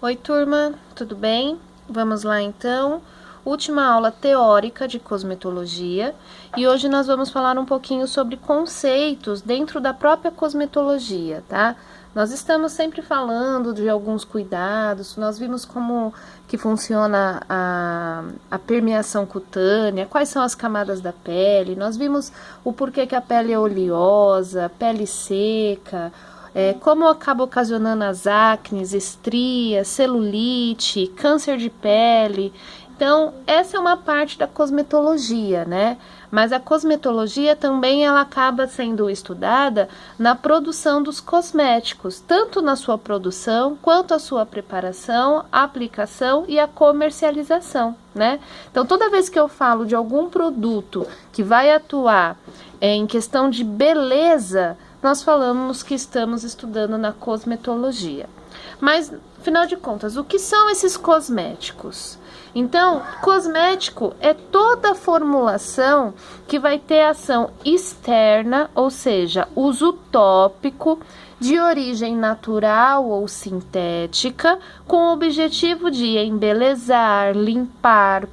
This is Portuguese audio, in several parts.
Oi, turma, tudo bem? Vamos lá então. Última aula teórica de cosmetologia e hoje nós vamos falar um pouquinho sobre conceitos dentro da própria cosmetologia, tá? Nós estamos sempre falando de alguns cuidados, nós vimos como que funciona a permeação cutânea, quais são as camadas da pele, nós vimos o porquê que a pele é oleosa, pele seca, como acaba ocasionando as acnes, estrias, celulite, câncer de pele. Então, essa é uma parte da cosmetologia, né? Mas a cosmetologia também ela acaba sendo estudada na produção dos cosméticos, tanto na sua produção, quanto a sua preparação, a aplicação e a comercialização, né? Então, toda vez que eu falo de algum produto que vai atuar em questão de beleza, nós falamos que estamos estudando na cosmetologia. Mas, afinal de contas, o que são esses cosméticos? Então, cosmético é toda formulação que vai ter ação externa, ou seja, uso tópico, de origem natural ou sintética, com o objetivo de embelezar, limpar,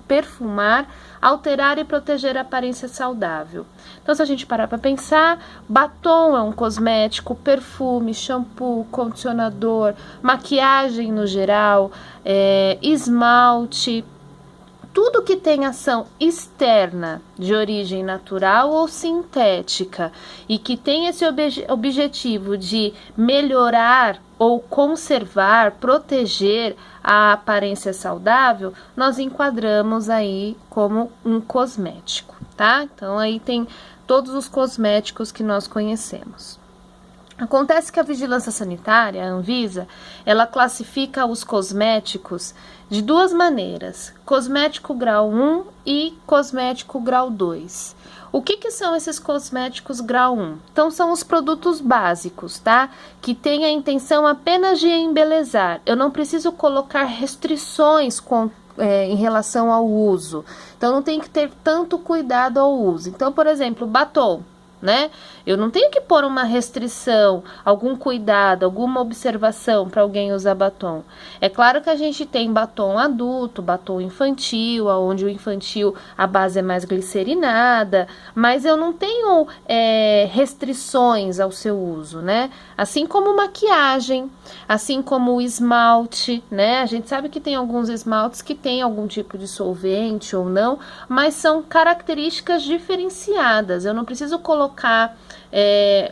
perfumar, alterar e proteger a aparência saudável. Então, se a gente parar para pensar, batom é um cosmético, perfume, shampoo, condicionador, maquiagem no geral, esmalte, tudo que tem ação externa de origem natural ou sintética e que tem esse objetivo de melhorar ou conservar, proteger a aparência saudável, nós enquadramos aí como um cosmético, tá? Então, aí tem todos os cosméticos que nós conhecemos. Acontece que a Vigilância Sanitária, a Anvisa, ela classifica os cosméticos de duas maneiras, cosmético grau 1 e cosmético grau 2. O que são esses cosméticos grau 1? Então, são os produtos básicos, tá? Que têm a intenção apenas de embelezar. Eu não preciso colocar restrições em relação ao uso. Então, não tem que ter tanto cuidado ao uso. Então, por exemplo, batom, né? Eu não tenho que pôr uma restrição, algum cuidado, alguma observação para alguém usar batom. É claro que a gente tem batom adulto, batom infantil, onde o infantil a base é mais glicerinada, mas eu não tenho restrições ao seu uso, né? Assim como maquiagem, assim como o esmalte, né? A gente sabe que tem alguns esmaltes que tem algum tipo de solvente ou não, mas são características diferenciadas. Eu não preciso colocar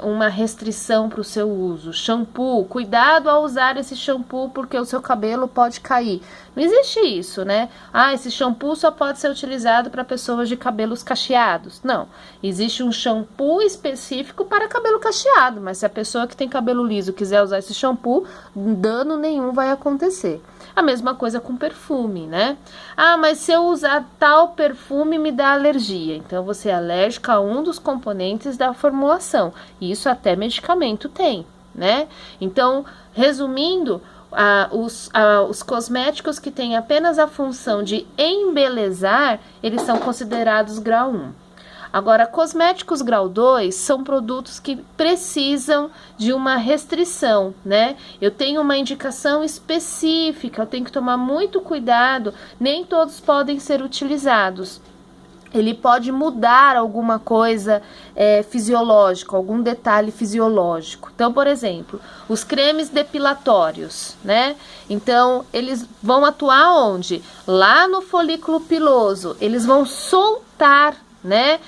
uma restrição para o seu uso. Shampoo, cuidado ao usar esse shampoo porque o seu cabelo pode cair. Não existe isso, né? Esse shampoo só pode ser utilizado para pessoas de cabelos cacheados. Não, existe um shampoo específico para cabelo cacheado, mas se a pessoa que tem cabelo liso quiser usar esse shampoo, dano nenhum vai acontecer. A mesma coisa com perfume, né? Mas se eu usar tal perfume me dá alergia. Então, você é alérgica a um dos componentes da formulação. E isso até medicamento tem, né? Então, resumindo, os cosméticos que têm apenas a função de embelezar, eles são considerados grau 1. Agora, cosméticos grau 2 são produtos que precisam de uma restrição, né? Eu tenho uma indicação específica, eu tenho que tomar muito cuidado, nem todos podem ser utilizados. Ele pode mudar alguma coisa fisiológica, algum detalhe fisiológico. Então, por exemplo, os cremes depilatórios, né? Então, eles vão atuar onde? Lá no folículo piloso, eles vão soltar, né,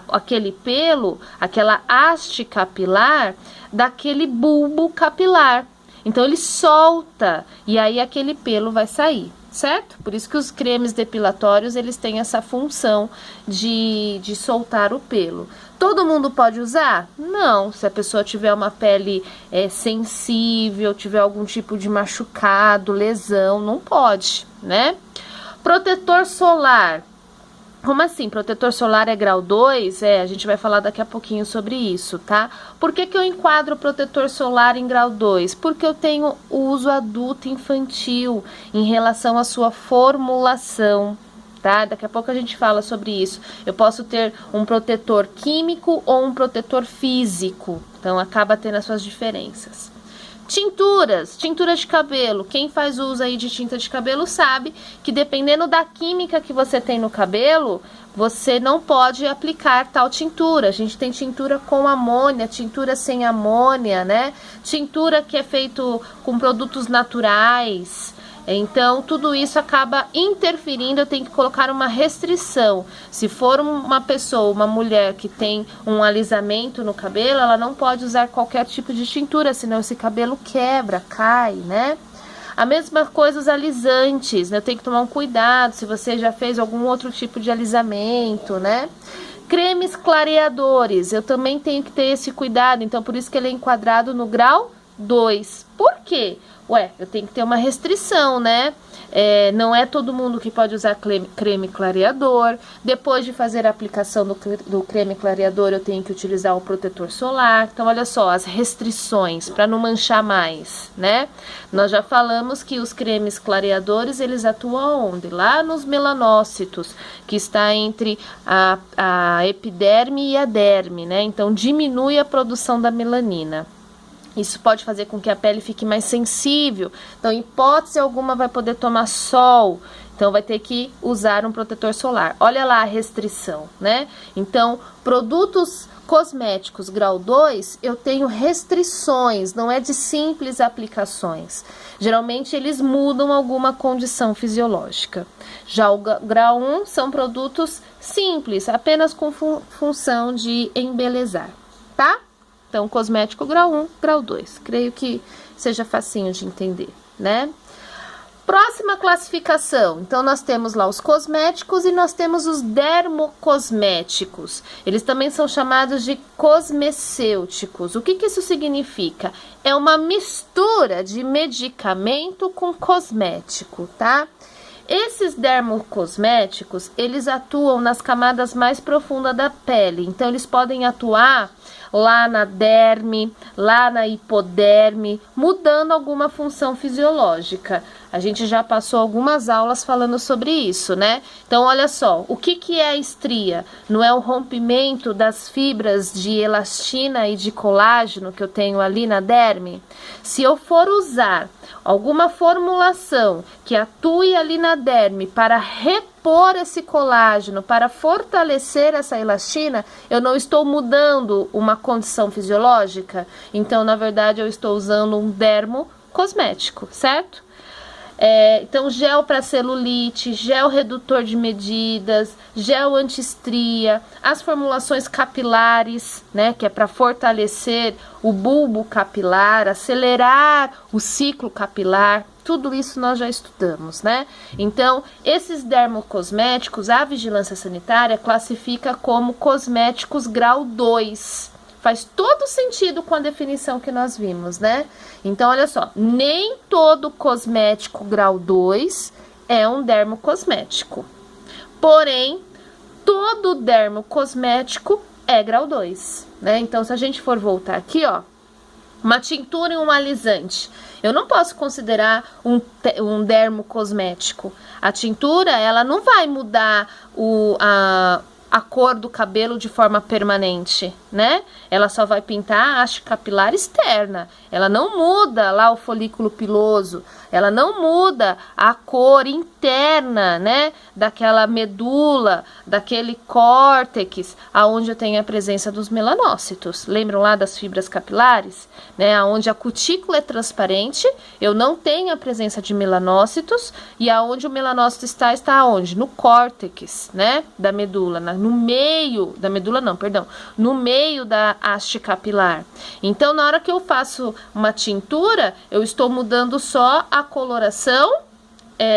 aquele pelo, aquela haste capilar daquele bulbo capilar. Então, ele solta e aí aquele pelo vai sair, certo? Por isso que os cremes depilatórios, eles têm essa função de soltar o pelo. Todo mundo pode usar? Não, se a pessoa tiver uma pele sensível, tiver algum tipo de machucado, lesão, não pode, né? Protetor solar. Como assim? Protetor solar é grau 2? A gente vai falar daqui a pouquinho sobre isso, tá? Por que eu enquadro o protetor solar em grau 2? Porque eu tenho uso adulto infantil em relação à sua formulação, tá? Daqui a pouco a gente fala sobre isso. Eu posso ter um protetor químico ou um protetor físico, então acaba tendo as suas diferenças. Tinturas, tintura de cabelo. Quem faz uso aí de tinta de cabelo sabe que dependendo da química que você tem no cabelo, você não pode aplicar tal tintura. A gente tem tintura com amônia, tintura sem amônia, né? Tintura que é feito com produtos naturais. Então, tudo isso acaba interferindo, eu tenho que colocar uma restrição. Se for uma pessoa, uma mulher que tem um alisamento no cabelo, ela não pode usar qualquer tipo de tintura, senão esse cabelo quebra, cai, né? A mesma coisa os alisantes, né? Eu tenho que tomar um cuidado se você já fez algum outro tipo de alisamento, né? Cremes clareadores, eu também tenho que ter esse cuidado, então por isso que ele é enquadrado no grau 2. Por quê? Ué, eu tenho que ter uma restrição, né? Não é todo mundo que pode usar creme clareador. Depois de fazer a aplicação do creme clareador, eu tenho que utilizar o protetor solar. Então, olha só, as restrições, para não manchar mais, né? Nós já falamos que os cremes clareadores, eles atuam onde? Lá nos melanócitos, que está entre a epiderme e a derme, né? Então, diminui a produção da melanina. Isso pode fazer com que a pele fique mais sensível. Então, em hipótese alguma, vai poder tomar sol. Então, vai ter que usar um protetor solar. Olha lá a restrição, né? Então, produtos cosméticos grau 2, eu tenho restrições, não é de simples aplicações. Geralmente, eles mudam alguma condição fisiológica. Já o grau 1 são produtos simples, apenas com função de embelezar, tá? Então, cosmético grau 1, grau 2. Creio que seja facinho de entender, né? Próxima classificação. Então, nós temos lá os cosméticos e nós temos os dermocosméticos. Eles também são chamados de cosmecêuticos. O que isso significa? É uma mistura de medicamento com cosmético, tá? Esses dermocosméticos, eles atuam nas camadas mais profundas da pele. Então, eles podem atuar lá na derme, lá na hipoderme, mudando alguma função fisiológica. A gente já passou algumas aulas falando sobre isso, né? Então, olha só, o que é a estria? Não é o rompimento das fibras de elastina e de colágeno que eu tenho ali na derme? Se eu for usar alguma formulação que atue ali na derme para repor esse colágeno, para fortalecer essa elastina, eu não estou mudando uma condição fisiológica? Então, na verdade, eu estou usando um dermocosmético, certo? Então, gel para celulite, gel redutor de medidas, gel anti-estria, as formulações capilares, né, que é para fortalecer o bulbo capilar, acelerar o ciclo capilar, tudo isso nós já estudamos, né? Então, esses dermocosméticos, a vigilância sanitária classifica como cosméticos grau 2. Faz todo sentido com a definição que nós vimos, né? Então, olha só, nem todo cosmético grau 2 é um dermocosmético. Porém, todo dermocosmético é grau 2, né? Então, se a gente for voltar aqui, ó, uma tintura e um alisante, eu não posso considerar um dermocosmético. A tintura, ela não vai mudar a cor do cabelo de forma permanente, né? Ela só vai pintar a haste capilar externa. Ela não muda lá o folículo piloso. Ela não muda a cor interna, né? Daquela medula, daquele córtex, aonde eu tenho a presença dos melanócitos. Lembram lá das fibras capilares? Né? Onde a cutícula é transparente, eu não tenho a presença de melanócitos, e aonde o melanócito está onde? No córtex, né? Da medula, no meio da medula, não, perdão, no meio da haste capilar. Então, na hora que eu faço uma tintura, eu estou mudando só a coloração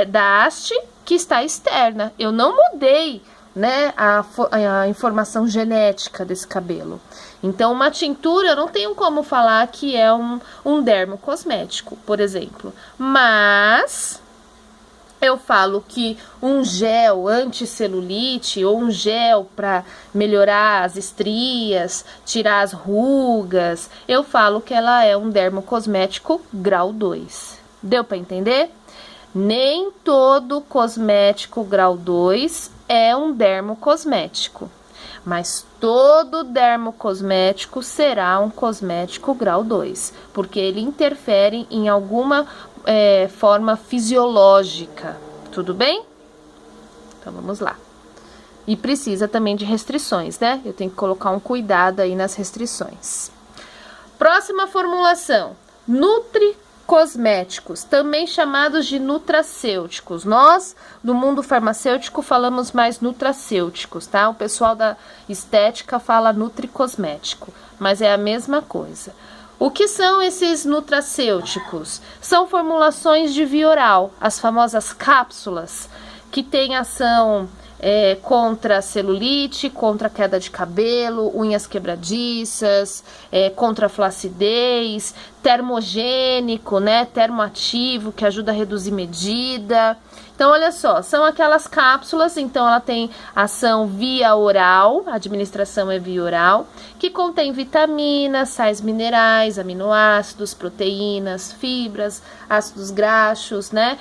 da haste que está externa. Eu não mudei, né, a informação genética desse cabelo. Então, uma tintura, eu não tenho como falar que é um dermocosmético, por exemplo. Mas eu falo que um gel anti-celulite ou um gel para melhorar as estrias, tirar as rugas, eu falo que ela é um dermocosmético grau 2. Deu para entender? Nem todo cosmético grau 2 é um dermocosmético. mas todo dermocosmético será um cosmético grau 2, porque ele interfere em alguma forma fisiológica, tudo bem? Então vamos lá. E precisa também de restrições, né? Eu tenho que colocar um cuidado aí nas restrições. Próxima formulação, nutricosméticos, também chamados de nutracêuticos. Nós, do mundo farmacêutico, falamos mais nutracêuticos, tá? O pessoal da estética fala nutricosmético, mas é a mesma coisa. O que são esses nutracêuticos? São formulações de via oral, as famosas cápsulas, que têm ação contra celulite, contra queda de cabelo, unhas quebradiças, contra flacidez, termogênico, né, termoativo, que ajuda a reduzir medida. Então, olha só, são aquelas cápsulas, então ela tem ação via oral, a administração é via oral, que contém vitaminas, sais minerais, aminoácidos, proteínas, fibras, ácidos graxos, né,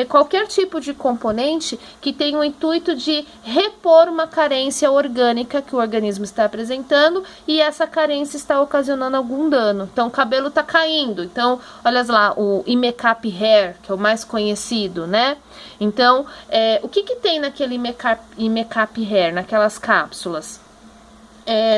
qualquer tipo de componente que tenha o intuito de repor uma carência orgânica que o organismo está apresentando e essa carência está ocasionando algum dano. Então, o cabelo está caindo. Então, olha lá, o Imecap Hair, que é o mais conhecido, né? Então, o que tem naquele Imecap Hair, naquelas cápsulas?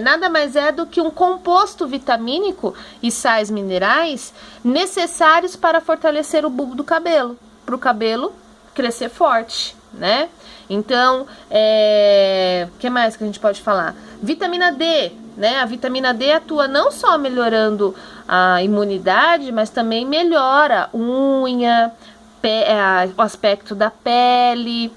Nada mais é do que um composto vitamínico e sais minerais necessários para fortalecer o bulbo do cabelo, para o cabelo crescer forte, né? Então, que mais que a gente pode falar? Vitamina D, né? A vitamina D atua não só melhorando a imunidade, mas também melhora unha, o aspecto da pele.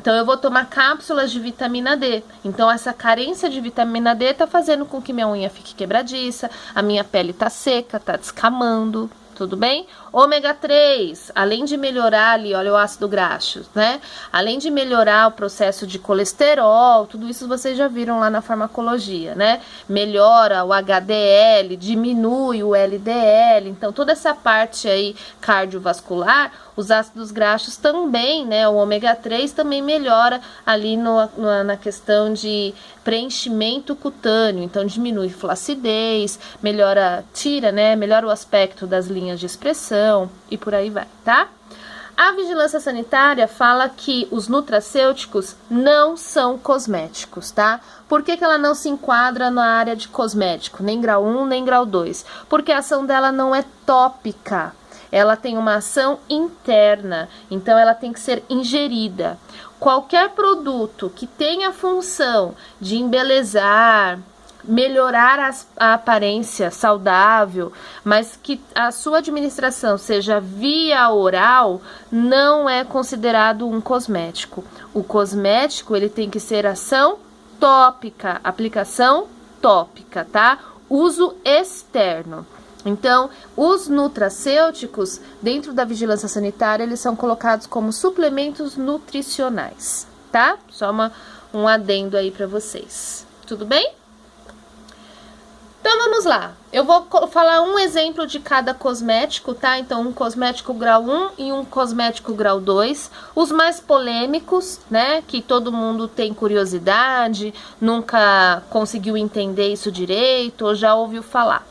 Então, eu vou tomar cápsulas de vitamina D. Então, essa carência de vitamina D tá fazendo com que minha unha fique quebradiça, a minha pele tá seca, tá descamando. Tudo bem? Ômega 3, além de melhorar ali, olha o ácido graxo, né? Além de melhorar o processo de colesterol, tudo isso vocês já viram lá na farmacologia, né? Melhora o HDL, diminui o LDL, então toda essa parte aí cardiovascular, os ácidos graxos também, né? O ômega 3 também melhora ali na questão de preenchimento cutâneo, então diminui flacidez, melhora o aspecto das linhas de expressão e por aí vai, tá? A vigilância sanitária fala que os nutracêuticos não são cosméticos, tá? Por que ela não se enquadra na área de cosmético, nem grau 1, nem grau 2? Porque a ação dela não é tópica, ela tem uma ação interna, então ela tem que ser ingerida. Qualquer produto que tenha a função de embelezar, melhorar a aparência saudável, mas que a sua administração seja via oral, não é considerado um cosmético. O cosmético, ele tem que ser ação tópica, aplicação tópica, tá? Uso externo. Então, os nutracêuticos, dentro da vigilância sanitária, eles são colocados como suplementos nutricionais, tá? Só um adendo aí para vocês. Tudo bem? Então, vamos lá. Eu vou falar um exemplo de cada cosmético, tá? Então, um cosmético grau 1 e um cosmético grau 2. Os mais polêmicos, né? Que todo mundo tem curiosidade, nunca conseguiu entender isso direito ou já ouviu falar.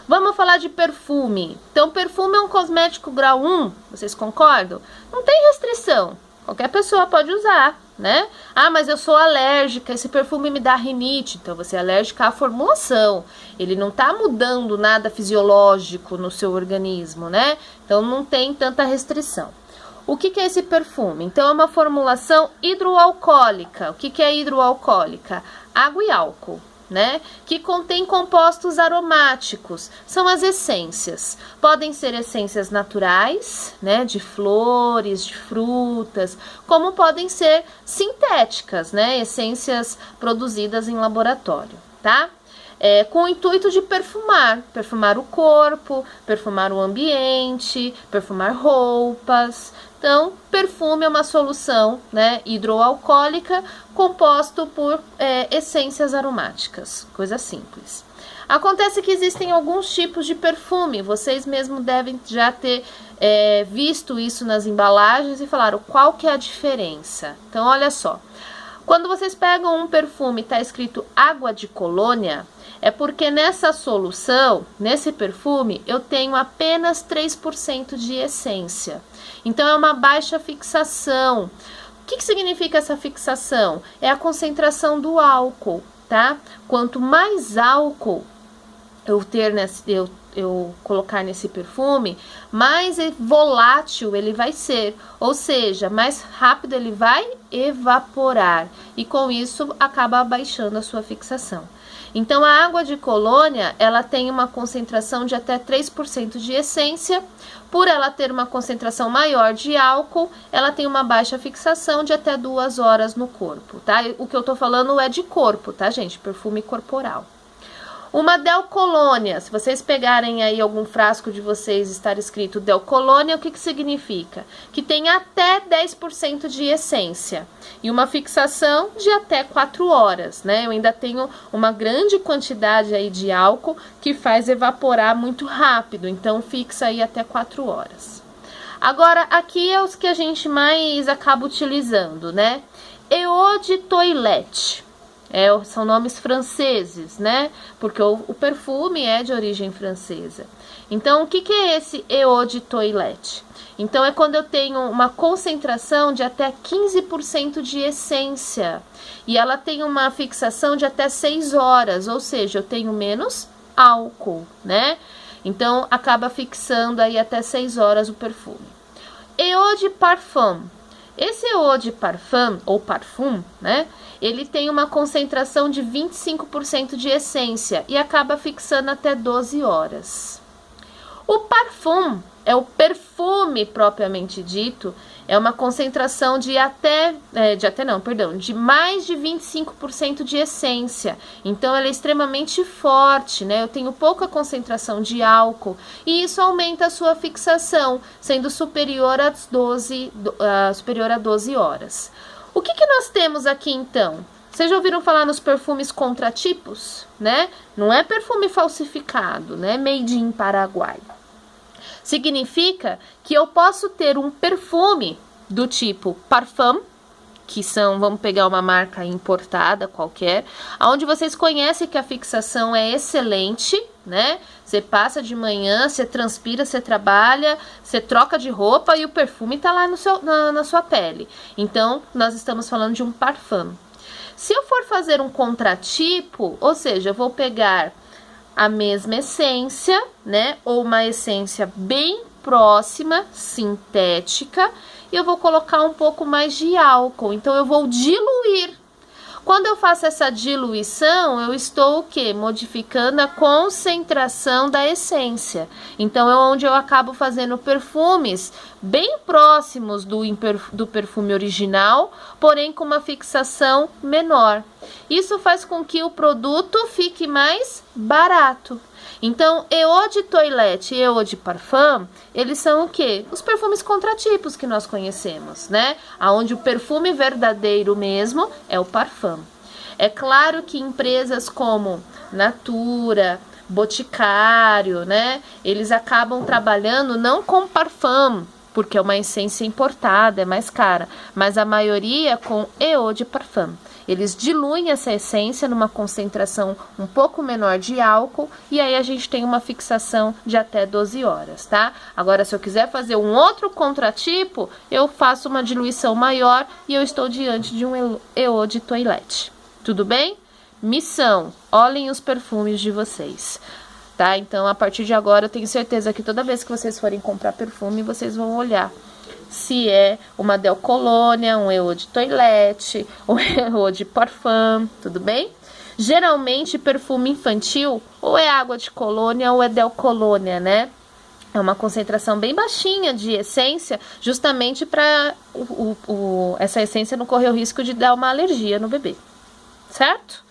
Vamos falar de perfume. Então, perfume é um cosmético grau 1, vocês concordam? Não tem restrição, qualquer pessoa pode usar, né? Ah, mas eu sou alérgica, esse perfume me dá rinite. Então, você é alérgica à formulação. Ele não tá mudando nada fisiológico no seu organismo, né? Então, não tem tanta restrição. O que é esse perfume? Então, é uma formulação hidroalcoólica. O que é hidroalcoólica? Água e álcool, né? Que contém compostos aromáticos, são as essências. Podem ser essências naturais, né? De flores, de frutas, como podem ser sintéticas, né? Essências produzidas em laboratório, tá? Com o intuito de perfumar o corpo, perfumar o ambiente, perfumar roupas. Então, perfume é uma solução, né, hidroalcoólica composto por essências aromáticas, coisa simples. Acontece que existem alguns tipos de perfume, vocês mesmos devem já ter visto isso nas embalagens e falaram qual que é a diferença. Então, olha só, Quando vocês pegam um perfume e tá escrito água de colônia, é porque nessa solução, nesse perfume, eu tenho apenas 3% de essência. Então, é uma baixa fixação. O que significa essa fixação? É a concentração do álcool, tá? Quanto mais álcool eu colocar nesse perfume, mais volátil ele vai ser, ou seja, mais rápido ele vai evaporar, e com isso acaba abaixando a sua fixação. Então, a água de colônia, ela tem uma concentração de até 3% de essência. Por ela ter uma concentração maior de álcool, ela tem uma baixa fixação de até 2 horas no corpo, tá? O que eu tô falando é de corpo, tá, gente? Perfume corporal. Uma Delcolônia, se vocês pegarem aí algum frasco de vocês estar escrito Delcolônia, o que significa? Que tem até 10% de essência e uma fixação de até 4 horas, né? Eu ainda tenho uma grande quantidade aí de álcool que faz evaporar muito rápido, então fixa aí até 4 horas. Agora, aqui é os que a gente mais acaba utilizando, né? Eau de Toilette. São nomes franceses, né? Porque o perfume é de origem francesa. Então, o que é esse Eau de Toilette? Então, é quando eu tenho uma concentração de até 15% de essência. E ela tem uma fixação de até 6 horas, ou seja, eu tenho menos álcool, né? Então, acaba fixando aí até 6 horas o perfume. Eau de Parfum. Esse Eau de Parfum, ou Parfum, né? Ele tem uma concentração de 25% de essência e acaba fixando até 12 horas. O Parfum é o perfume propriamente dito, é uma concentração de de mais de 25% de essência. Então, ela é extremamente forte, né? Eu tenho pouca concentração de álcool e isso aumenta a sua fixação, sendo superior a 12 horas. O que nós temos aqui, então? Vocês já ouviram falar nos perfumes contratipos, né? Não é perfume falsificado, né? Made in Paraguai. Significa que eu posso ter um perfume do tipo Parfum, que são, vamos pegar uma marca importada qualquer, onde vocês conhecem que a fixação é excelente, né? Você passa de manhã, você transpira, você trabalha, você troca de roupa e o perfume tá lá na sua pele. Então, nós estamos falando de um Parfum. Se eu for fazer um contratipo, ou seja, eu vou pegar a mesma essência, né? Ou uma essência bem próxima, sintética, e eu vou colocar um pouco mais de álcool. Então, eu vou diluir. Quando eu faço essa diluição, eu estou o quê? Modificando a concentração da essência. Então, é onde eu acabo fazendo perfumes bem próximos do perfume original, porém com uma fixação menor. Isso faz com que o produto fique mais barato. Então, Eau de Toilette e Eau de Parfum, eles são o quê? Os perfumes contratipos que nós conhecemos, né? Onde o perfume verdadeiro mesmo é o Parfum. É claro que empresas como Natura, Boticário, né? Eles acabam trabalhando não com Parfum, porque é uma essência importada, é mais cara, mas a maioria com Eau de Parfum. Eles diluem essa essência numa concentração um pouco menor de álcool e aí a gente tem uma fixação de até 12 horas, tá? Agora, se eu quiser fazer um outro contratipo, eu faço uma diluição maior e eu estou diante de um Eau de Toilette. Tudo bem? Missão: olhem os perfumes de vocês. Tá? Então, a partir de agora, eu tenho certeza que toda vez que vocês forem comprar perfume, vocês vão olhar se é uma Delcolônia, um Eau de Toilette, um Eau de Parfum, tudo bem? Geralmente, perfume infantil, ou é água de colônia ou é Delcolônia, né? É uma concentração bem baixinha de essência, justamente para essa essência não correr o risco de dar uma alergia no bebê, certo?